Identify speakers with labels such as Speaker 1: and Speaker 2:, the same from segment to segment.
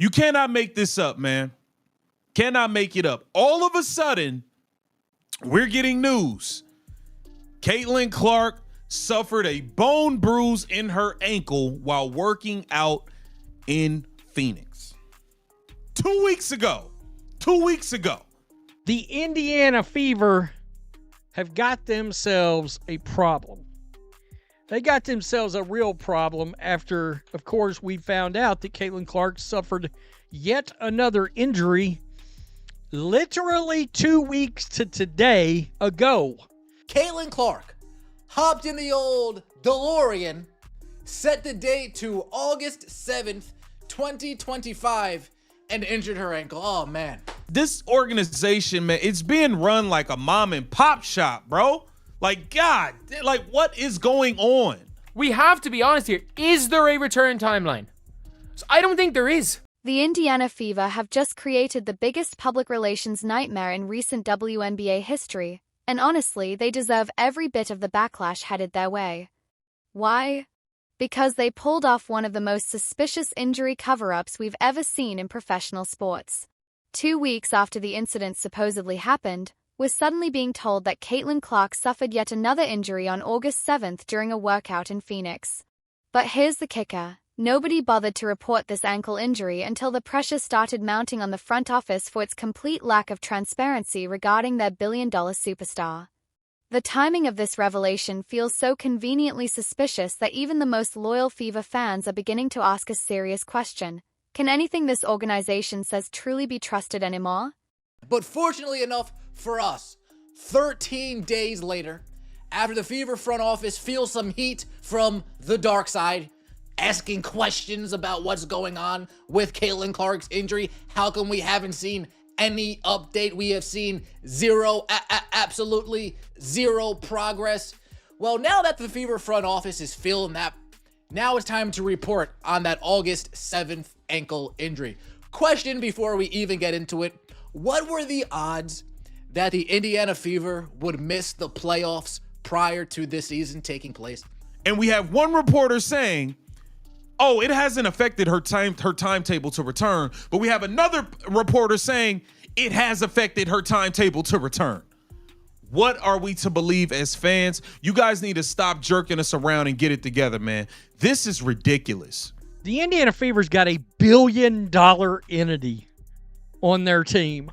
Speaker 1: You cannot make this up, man. Cannot make it up. All of a sudden, we're getting news. Caitlin Clark suffered a bone bruise in her ankle while working out in Phoenix. 2 weeks ago. 2 weeks ago.
Speaker 2: The Indiana Fever have got themselves a problem. They got themselves a real problem after, of course, we found out that Caitlin Clark suffered yet another injury literally 2 weeks to today ago.
Speaker 3: Caitlin Clark hopped in the old DeLorean, set the date to August 7th, 2025, and injured her ankle. Oh, man.
Speaker 1: This organization, man, it's being run like a mom and pop shop, bro. Like, God, like, what is going on?
Speaker 4: We have to be honest here. Is there a return timeline? So I don't think there is.
Speaker 5: The Indiana Fever have just created the biggest public relations nightmare in recent WNBA history, and honestly, they deserve every bit of the backlash headed their way. Why? Because they pulled off one of the most suspicious injury cover-ups we've ever seen in professional sports. 2 weeks after the incident supposedly happened, we're suddenly being told that Caitlin Clark suffered yet another injury on August 7th during a workout in Phoenix. But here's the kicker. Nobody bothered to report this ankle injury until the pressure started mounting on the front office for its complete lack of transparency regarding their billion-dollar superstar. The timing of this revelation feels so conveniently suspicious that even the most loyal Fever fans are beginning to ask a serious question. Can anything this organization says truly be trusted anymore?
Speaker 3: But fortunately enough for us, 13 days later, after the Fever front office feels some heat from the dark side, asking questions about what's going on with Caitlin Clark's injury, how come we haven't seen any update? We have seen absolutely zero progress. Well, now that the Fever front office is feeling that, now it's time to report on that August 7th ankle injury. Question before we even get into it, what were the odds that the Indiana Fever would miss the playoffs prior to this season taking place?
Speaker 1: And we have one reporter saying, oh, it hasn't affected her timetable to return. But we have another reporter saying it has affected her timetable to return. What are we to believe as fans? You guys need to stop jerking us around and get it together, man. This is ridiculous.
Speaker 2: The Indiana Fever's got $1 billion entity on their team.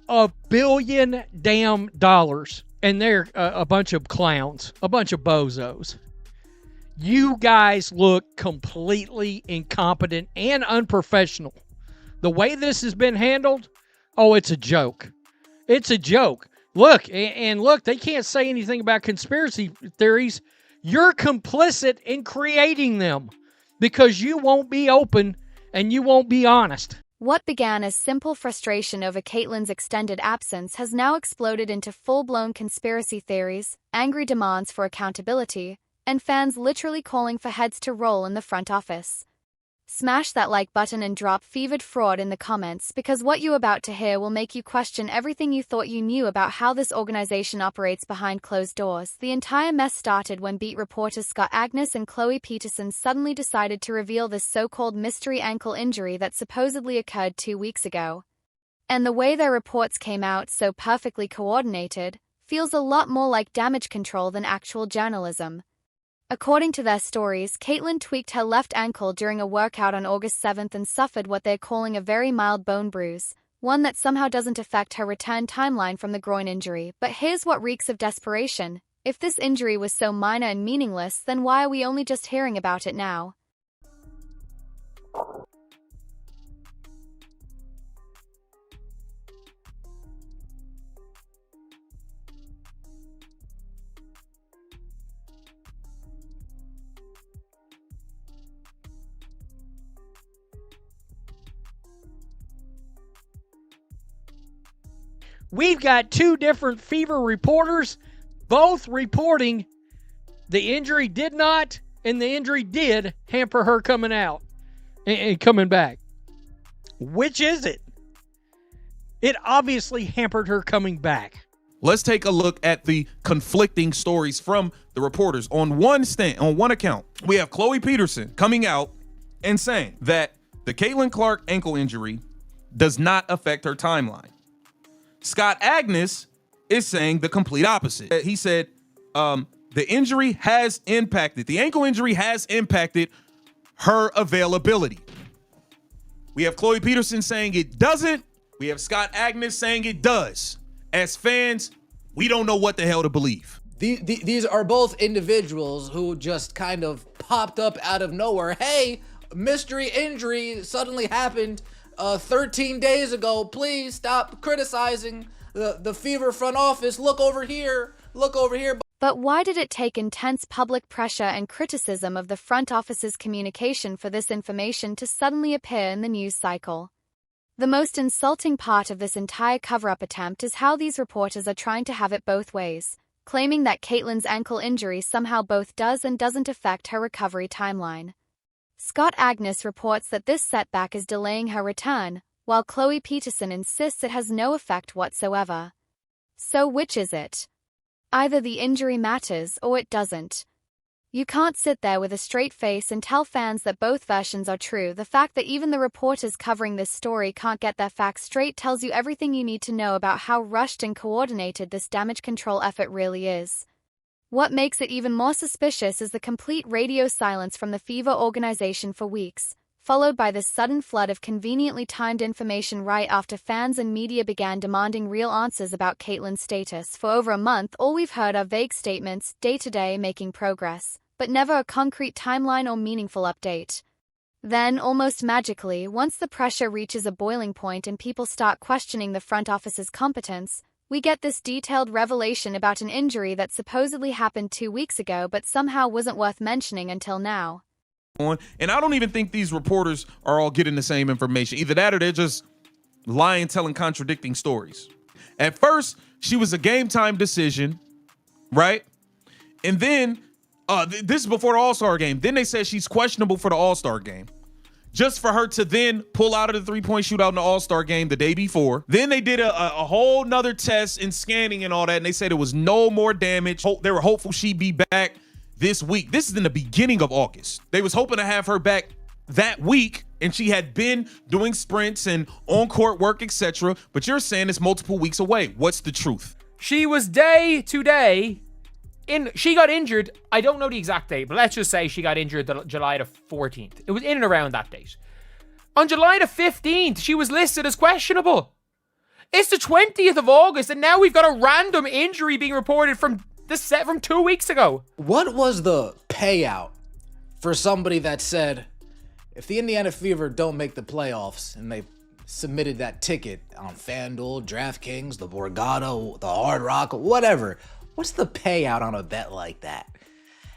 Speaker 2: $1 billion damn dollars. And they're a bunch of clowns, a bunch of bozos. You guys look completely incompetent and unprofessional. The way this has been handled, oh, it's a joke. It's a joke. Look, and look, they can't say anything about conspiracy theories. You're complicit in creating them because you won't be open and you won't be honest.
Speaker 5: What began as simple frustration over Caitlin's extended absence has now exploded into full-blown conspiracy theories, angry demands for accountability, and fans literally calling for heads to roll in the front office. Smash that like button and drop fevered fraud in the comments because what you're about to hear will make you question everything you thought you knew about how this organization operates behind closed doors. The entire mess started when beat reporters Scott Agnes and Chloe Peterson suddenly decided to reveal this so-called mystery ankle injury that supposedly occurred 2 weeks ago. And the way their reports came out so perfectly coordinated feels a lot more like damage control than actual journalism. According to their stories, Caitlin tweaked her left ankle during a workout on August 7th and suffered what they're calling a very mild bone bruise, one that somehow doesn't affect her return timeline from the groin injury. But here's what reeks of desperation. If this injury was so minor and meaningless, then why are we only just hearing about it now?
Speaker 2: We've got two different Fever reporters, both reporting the injury did not and the injury did hamper her coming out and coming back. Which is it? It obviously hampered her coming back.
Speaker 1: Let's take a look at the conflicting stories from the reporters. On one account, we have Chloe Peterson coming out and saying that the Caitlin Clark ankle injury does not affect her timeline. Scott Agnes is saying the complete opposite. He said the injury has impacted, the ankle injury has impacted her availability. We have Chloe Peterson saying it doesn't. We have Scott Agnes saying it does. As fans, we don't know what the hell to believe.
Speaker 3: These are both individuals who just kind of popped up out of nowhere. Hey, mystery injury suddenly happened 13 days ago. Please stop criticizing the Fever front office. Look over here. Look over here.
Speaker 5: But why did it take intense public pressure and criticism of the front office's communication for this information to suddenly appear in the news cycle? The most insulting part of this entire cover-up attempt is how these reporters are trying to have it both ways, claiming that Caitlin's ankle injury somehow both does and doesn't affect her recovery timeline. Scott Agnes reports that this setback is delaying her return, while Chloe Peterson insists it has no effect whatsoever. So which is it? Either the injury matters or it doesn't. You can't sit there with a straight face and tell fans that both versions are true. The fact that even the reporters covering this story can't get their facts straight tells you everything you need to know about how rushed and coordinated this damage control effort really is. What makes it even more suspicious is the complete radio silence from the Fever organization for weeks, followed by this sudden flood of conveniently timed information right after fans and media began demanding real answers about Caitlin's status. For over a month, all we've heard are vague statements, day-to-day making progress, but never a concrete timeline or meaningful update. Then, almost magically, once the pressure reaches a boiling point and people start questioning the front office's competence, we get this detailed revelation about an injury that supposedly happened 2 weeks ago but somehow wasn't worth mentioning until now.
Speaker 1: And I don't even think these reporters are all getting the same information. Either that or they're just lying, telling contradicting stories. At first, she was a game time decision, right? And then, this is before the All-Star game. Then they said she's questionable for the All-Star game. Just for her to then pull out of the three-point shootout in the All-Star game the day before. Then they did a whole nother test and scanning and all that, and they said it was no more damage. They were hopeful she'd be back this week. This is in the beginning of August. They was hoping to have her back that week, and she had been doing sprints and on-court work, etc. But you're saying it's multiple weeks away. What's the truth?
Speaker 4: She was day to day. She got injured. I don't know the exact date, but let's just say she got injured July the 14th. It was in and around that date. On July the 15th, she was listed as questionable. It's the 20th of August, and now we've got a random injury being reported from 2 weeks ago.
Speaker 3: What was the payout for somebody that said, if the Indiana Fever don't make the playoffs, and they submitted that ticket on FanDuel, DraftKings, the Borgata, the Hard Rock, whatever, what's the payout on a bet like that?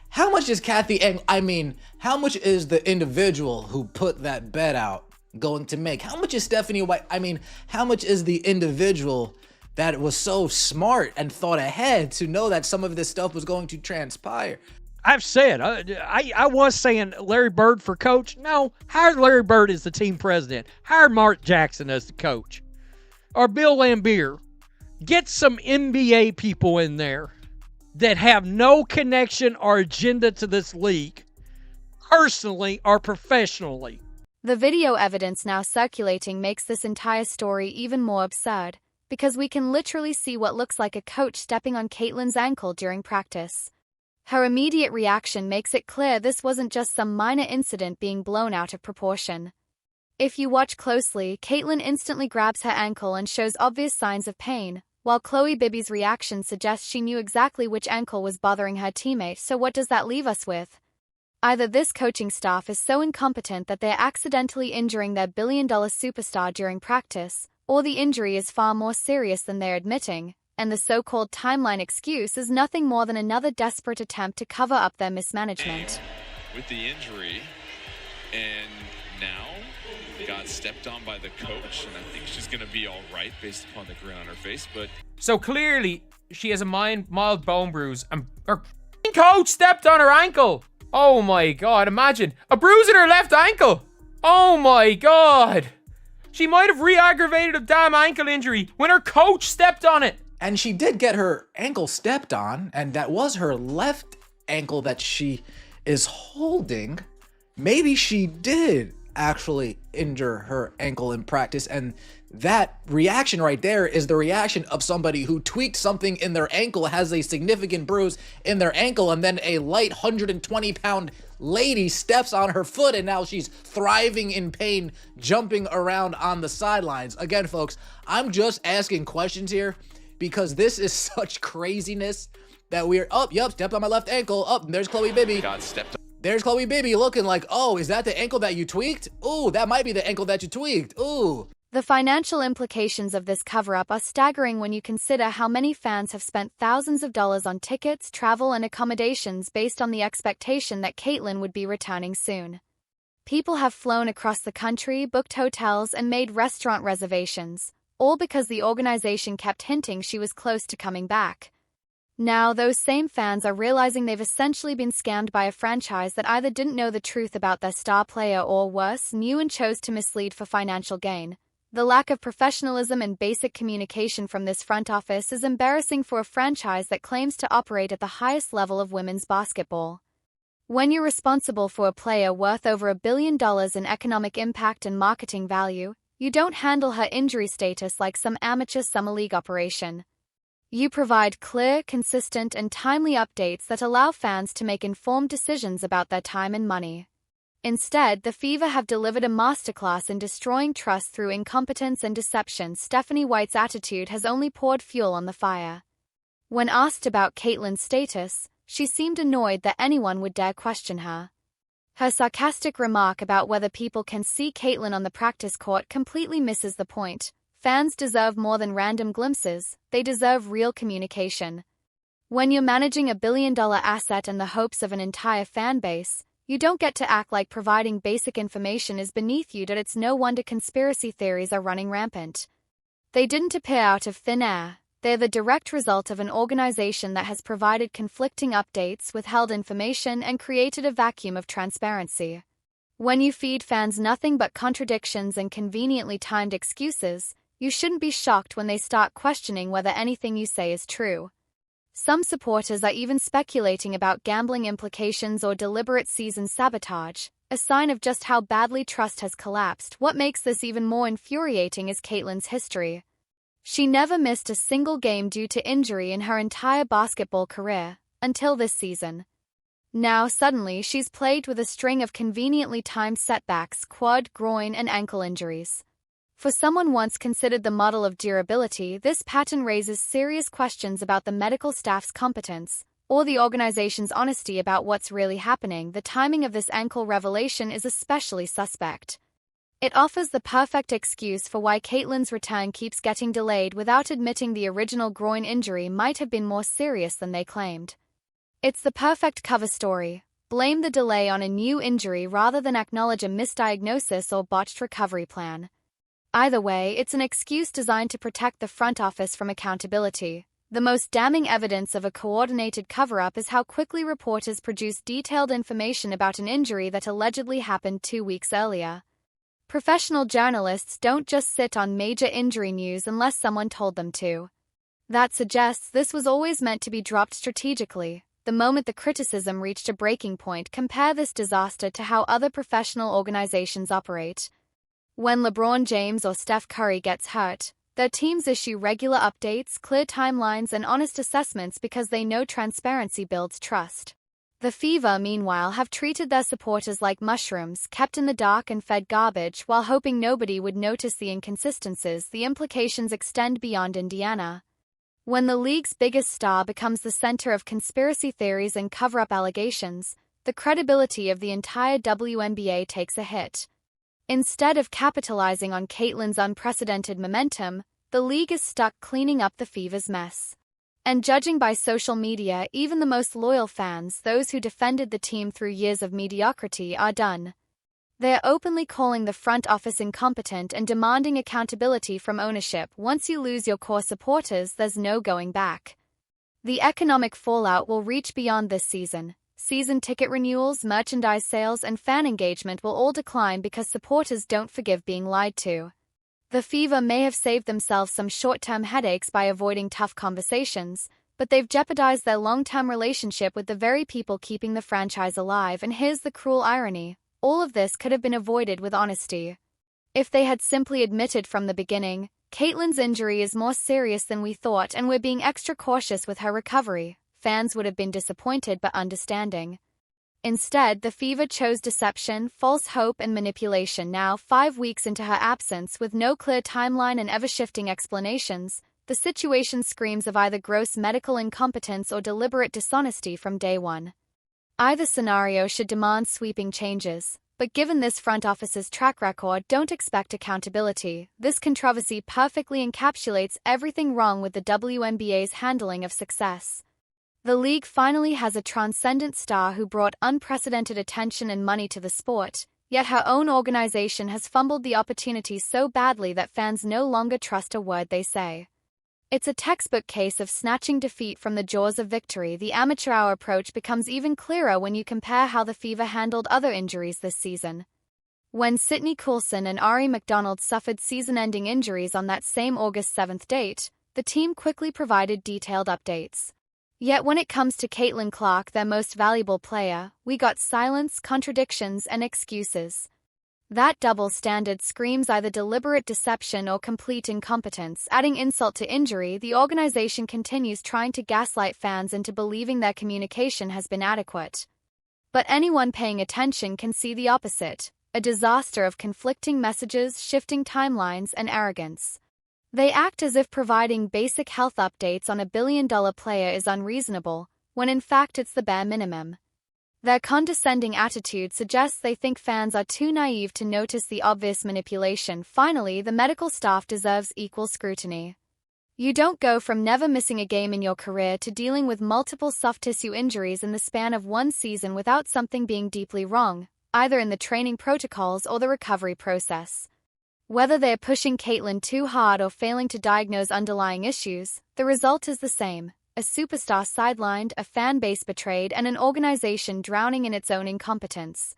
Speaker 3: How much is how much is the individual who put that bet out going to make? How much is Stephanie White? How much is the individual that was so smart and thought ahead to know that some of this stuff was going to transpire?
Speaker 2: I've said, I was saying Larry Bird for coach. No, hire Larry Bird as the team president. Hire Mark Jackson as the coach. Or Bill Laimbeer. Get some NBA people in there that have no connection or agenda to this league, personally or professionally.
Speaker 5: The video evidence now circulating makes this entire story even more absurd, because we can literally see what looks like a coach stepping on Caitlin's ankle during practice. Her immediate reaction makes it clear this wasn't just some minor incident being blown out of proportion. If you watch closely, Caitlin instantly grabs her ankle and shows obvious signs of pain, while Chloe Bibby's reaction suggests she knew exactly which ankle was bothering her teammate. So what does that leave us with? Either this coaching staff is so incompetent that they're accidentally injuring their billion-dollar superstar during practice, or the injury is far more serious than they're admitting, and the so-called timeline excuse is nothing more than another desperate attempt to cover up their mismanagement.
Speaker 6: With the injury, and now got stepped on by the coach, and I think she's going to be all right based upon the grin on her face, but...
Speaker 4: So clearly, she has a mild bone bruise, and her coach stepped on her ankle. Oh my God, imagine. A bruise in her left ankle. Oh my God. She might have re-aggravated a damn ankle injury when her coach stepped on it.
Speaker 3: And she did get her ankle stepped on, and that was her left ankle that she is holding. Maybe she did actually injure her ankle in practice. And that reaction right there is the reaction of somebody who tweaked something in their ankle, has a significant bruise in their ankle, and then a light 120-pound lady steps on her foot and now she's thriving in pain, jumping around on the sidelines. Again, folks, I'm just asking questions here because this is such craziness that we're stepped on my left ankle. There's Chloe Bibby. There's Chloe Bibby looking like, oh, is that the ankle that you tweaked? Ooh, that might be the ankle that you tweaked. Ooh.
Speaker 5: The financial implications of this cover-up are staggering when you consider how many fans have spent thousands of dollars on tickets, travel, and accommodations based on the expectation that Caitlyn would be returning soon. People have flown across the country, booked hotels, and made restaurant reservations, all because the organization kept hinting she was close to coming back. Now, those same fans are realizing they've essentially been scammed by a franchise that either didn't know the truth about their star player or, worse, knew and chose to mislead for financial gain. The lack of professionalism and basic communication from this front office is embarrassing for a franchise that claims to operate at the highest level of women's basketball. When you're responsible for a player worth over $1 billion in economic impact and marketing value, you don't handle her injury status like some amateur summer league operation. You provide clear, consistent, and timely updates that allow fans to make informed decisions about their time and money. Instead, the Fever have delivered a masterclass in destroying trust through incompetence and deception. Stephanie White's attitude has only poured fuel on the fire. When asked about Caitlyn's status, she seemed annoyed that anyone would dare question her. Her sarcastic remark about whether people can see Caitlyn on the practice court completely misses the point. Fans deserve more than random glimpses, they deserve real communication. When you're managing $1 billion asset and the hopes of an entire fan base, you don't get to act like providing basic information is beneath you. It's no wonder conspiracy theories are running rampant. They didn't appear out of thin air. They're the direct result of an organization that has provided conflicting updates, withheld information, and created a vacuum of transparency. When you feed fans nothing but contradictions and conveniently timed excuses, you shouldn't be shocked when they start questioning whether anything you say is true. Some supporters are even speculating about gambling implications or deliberate season sabotage, a sign of just how badly trust has collapsed. What makes this even more infuriating is Caitlyn's history. She never missed a single game due to injury in her entire basketball career, until this season. Now, suddenly, she's plagued with a string of conveniently timed setbacks, quad, groin, and ankle injuries. For someone once considered the model of durability, this pattern raises serious questions about the medical staff's competence, or the organization's honesty about what's really happening. The timing of this ankle revelation is especially suspect. It offers the perfect excuse for why Caitlyn's return keeps getting delayed without admitting the original groin injury might have been more serious than they claimed. It's the perfect cover story. Blame the delay on a new injury rather than acknowledge a misdiagnosis or botched recovery plan. Either way, it's an excuse designed to protect the front office from accountability. The most damning evidence of a coordinated cover-up is how quickly reporters produce detailed information about an injury that allegedly happened 2 weeks earlier. Professional journalists don't just sit on major injury news unless someone told them to. That suggests this was always meant to be dropped strategically. The moment the criticism reached a breaking point, compare this disaster to how other professional organizations operate. When LeBron James or Steph Curry gets hurt, their teams issue regular updates, clear timelines, and honest assessments because they know transparency builds trust. The Fever, meanwhile, have treated their supporters like mushrooms, kept in the dark and fed garbage while hoping nobody would notice the inconsistencies. The implications extend beyond Indiana. When the league's biggest star becomes the center of conspiracy theories and cover-up allegations, the credibility of the entire WNBA takes a hit. Instead of capitalizing on Caitlyn's unprecedented momentum, the league is stuck cleaning up the Fever's mess. And judging by social media, even the most loyal fans, those who defended the team through years of mediocrity, are done. They're openly calling the front office incompetent and demanding accountability from ownership. Once you lose your core supporters, there's no going back. The economic fallout will reach beyond this season. Season ticket renewals, merchandise sales, and fan engagement will all decline because supporters don't forgive being lied to. The Fever may have saved themselves some short-term headaches by avoiding tough conversations, but they've jeopardized their long-term relationship with the very people keeping the franchise alive. And here's the cruel irony. all of this could have been avoided with honesty. If they had simply admitted from the beginning, Caitlyn's injury is more serious than we thought and we're being extra cautious with her recovery, fans would have been disappointed but understanding. Instead, the Fever chose deception, false hope, and manipulation. Now, 5 weeks into her absence, with no clear timeline and ever-shifting explanations, the situation screams of either gross medical incompetence or deliberate dishonesty from day one. Either scenario should demand sweeping changes, but given this front office's track record, don't expect accountability. This controversy perfectly encapsulates everything wrong with the WNBA's handling of success. The league finally has a transcendent star who brought unprecedented attention and money to the sport, yet her own organization has fumbled the opportunity so badly that fans no longer trust a word they say. It's a textbook case of snatching defeat from the jaws of victory. The amateur hour approach becomes even clearer when you compare how the Fever handled other injuries this season. When Sydney Coulson and Ari McDonald suffered season-ending injuries on that same August 7th date, the team quickly provided detailed updates. Yet when it comes to Caitlin Clark, their most valuable player, we got silence, contradictions, and excuses. That double standard screams either deliberate deception or complete incompetence. Adding insult to injury, the organization continues trying to gaslight fans into believing their communication has been adequate. But anyone paying attention can see the opposite, a disaster of conflicting messages, shifting timelines, and arrogance. They act as if providing basic health updates on a billion-dollar player is unreasonable, when in fact it's the bare minimum. Their condescending attitude suggests they think fans are too naive to notice the obvious manipulation. Finally, the medical staff deserves equal scrutiny. You don't go from never missing a game in your career to dealing with multiple soft tissue injuries in the span of one season without something being deeply wrong, either in the training protocols or the recovery process. Whether they're pushing Caitlyn too hard or failing to diagnose underlying issues, the result is the same. A superstar sidelined, a fan base betrayed, and an organization drowning in its own incompetence.